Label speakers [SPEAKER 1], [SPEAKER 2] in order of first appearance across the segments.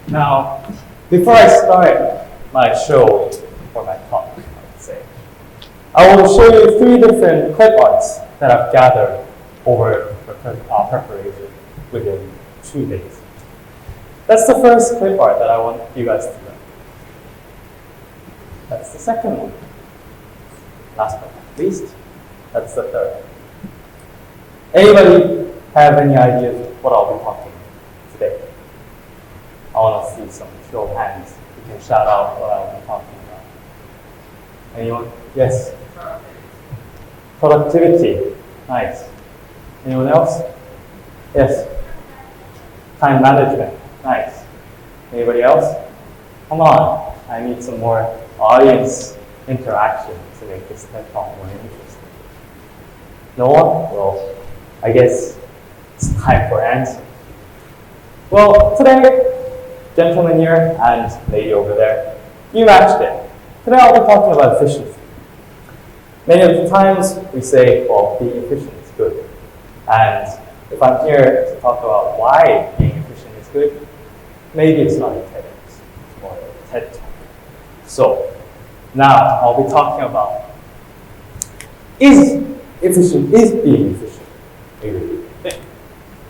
[SPEAKER 1] Now, before I start my show or my talk, I would say, I will show you 3 different clip arts that I've gathered over preparation within 2 days. That's the first clip art that I want you guys to learn. That's the second one. Last but not least, that's the third. Anybody have any ideas what I'll be talking today? I want to see some show of hands. You can shout out what I'll be talking about. Anyone? Yes? Productivity. Nice. Anyone else? Yes? Time management. Nice. Anybody else? Come on. I need some more audience interaction to make this TED Talk more interesting. No one? Well, I guess it's time for answer. Well, today, gentleman here and lady over there, you matched it. Today I'll be talking about efficiency. Many of the times we say, well, being efficient is good. And if I'm here to talk about why being efficient is good, maybe it's not a TEDx, it's more a TED Talk. So, now I'll be talking about, is being efficient a really good thing?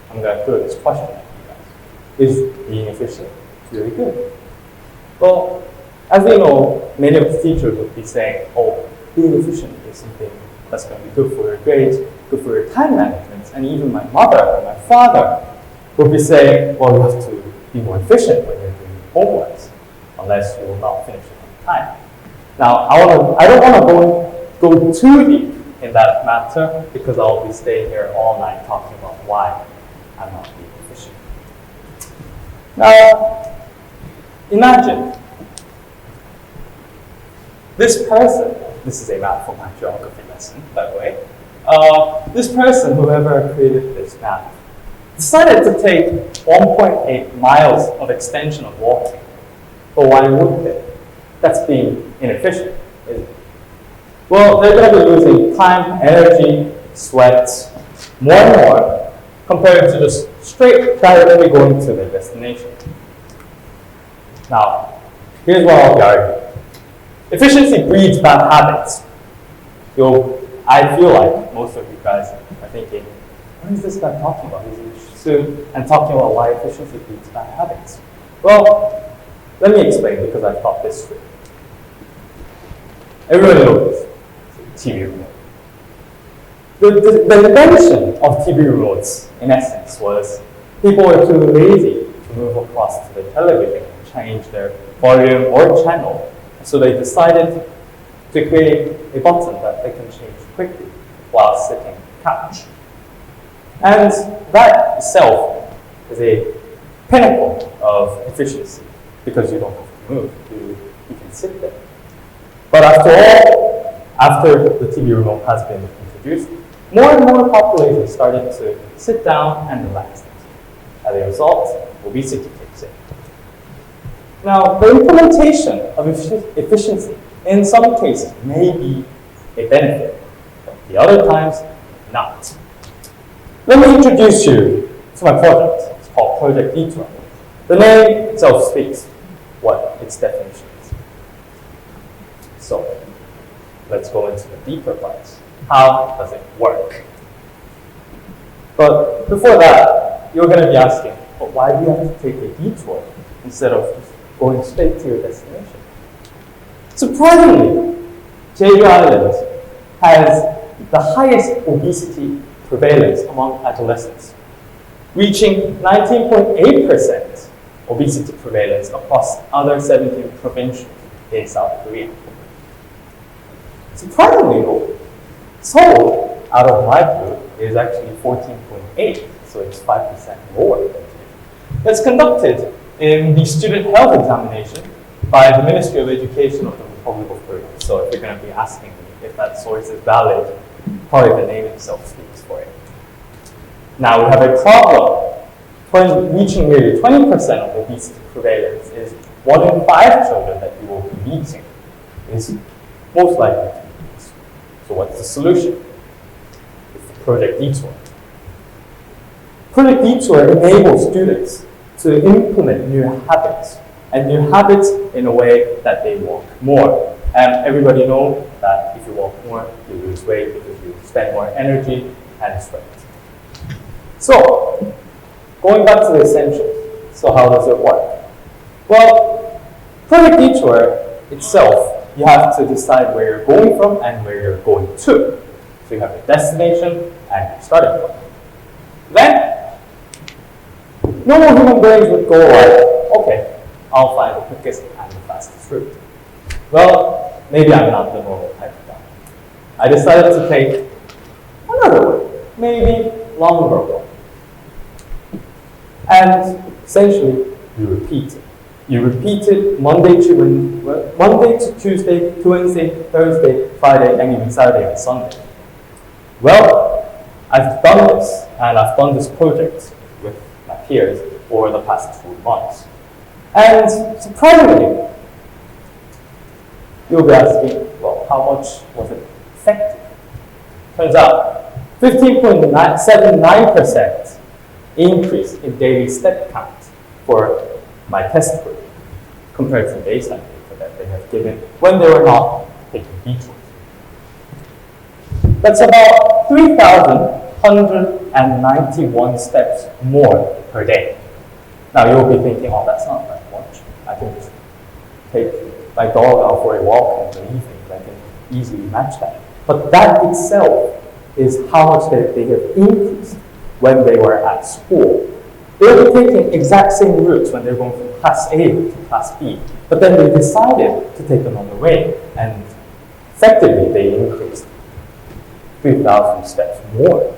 [SPEAKER 1] I'm going to throw this question at you guys. Is being efficient really good? Well, as we know, many of the teachers would be saying, oh, being efficient is something that's going to be good for your grades, good for your time management, and even my mother and my father would be saying, well, you have to be more efficient when you're doing homeworks, unless you will not finish it on time. Now, I don't want to go too deep in that matter because I'll be staying here all night talking about why I'm not being efficient. Now, imagine this person, this is a map for my geography lesson, by the way. This person, whoever created this map, decided to take 1.8 miles of extension of walking. But why would they? That's being inefficient, isn't it? Well, they're going to be losing time, energy, sweat, more and more, compared to just straight directly going to their destination. Now, here's what I'll be arguing. Efficiency breeds bad habits. I feel like most of you guys are thinking, what is this guy talking about? He's interested and talking about why efficiency breeds bad habits. Well, let me explain because I thought this through. Everybody knows TV remote. The invention of TV remotes, in essence, was people were too lazy to move across to the television and change their volume or channel. So they decided to create a button that they can change quickly while sitting on the couch. And that itself is a pinnacle of efficiency because you don't have to move, you can sit there. But after all, after the TV remote has been introduced, more and more population started to sit down and relax. As a result, obesity kicks in. Now, the implementation of efficiency in some cases may be a benefit, but the other times, not. Let me introduce you to my project. It's called Project Detour. The name itself speaks what its definition is. So, let's go into the deeper parts. How does it work? But before that, you're going to be asking, but why do you have to take a detour instead of just going straight to your destination? Surprisingly, Jeju Island has the highest obesity prevalence among adolescents, reaching 19.8% obesity prevalence across other 17 provinces in South Korea. Surprisingly though, Seoul, out of my group, is actually 14.8, so it's 5% lower than Jeju. It's conducted in the student health examination by the Ministry of Education of the Republic of Korea. So if you're going to be asking me if that source is valid, probably the name itself speaks for it. Now we have a problem. Reaching nearly 20% of obesity prevalence is 1 in 5 children that you will be meeting is most likely to be obese. So what's the solution? It's the Project Detour. Project Detour enables students to implement new habits, and new habits in a way that they walk more. And everybody knows that if you walk more, you lose weight because you spend more energy and sweat. So, going back to the essentials. So how does it work? Well, for the detour itself, you have to decide where you're going from and where you're going to. So you have your destination and your starting point. Then, normal human brains would go like, okay, I'll find the quickest and the fastest route. Well, maybe I'm not the normal type of guy. I decided to take another way, maybe longer way. And essentially, you repeat it. You repeat it Monday to Tuesday, to Wednesday, Thursday, Friday, and even Saturday and Sunday. Well, I've done this, and I've done this project with my peers for the past 2 months. And surprisingly, you'll be asking, well, how much was it effective? Turns out, 15.79% increase in daily step count for my test group compared to the baseline data that they have given when they were not taking detours. That's about 3,191 steps more per day. Now you'll be thinking, oh, that's not that much. I can just take my dog out for a walk in the evening. I can easily match that. But that itself is how much they have increased when they were at school. They were taking exact same routes when they were going from class A to class B, but then they decided to take another way, and effectively they increased 3,000 steps more.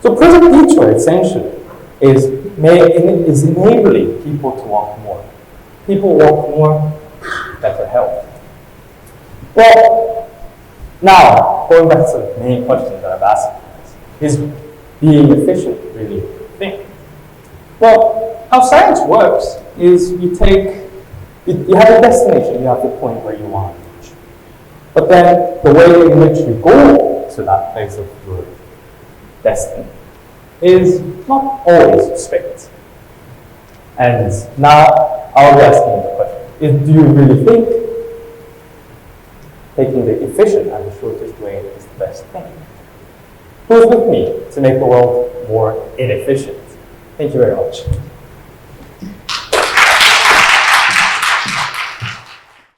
[SPEAKER 1] So Project Detour essentially is enabling people to walk more. People walk more, better health. Well, now going back to the main question that I've asked you guys, is being efficient really a thing? Well, how science works is you have a destination, you have the point where you want to reach. But then the way in which you go to that place of your destiny is not always straight. And now I'll be asking you the question, do you really think taking the efficient and the shortest way is the best thing? Who's with me to make the world more inefficient? Thank you very much.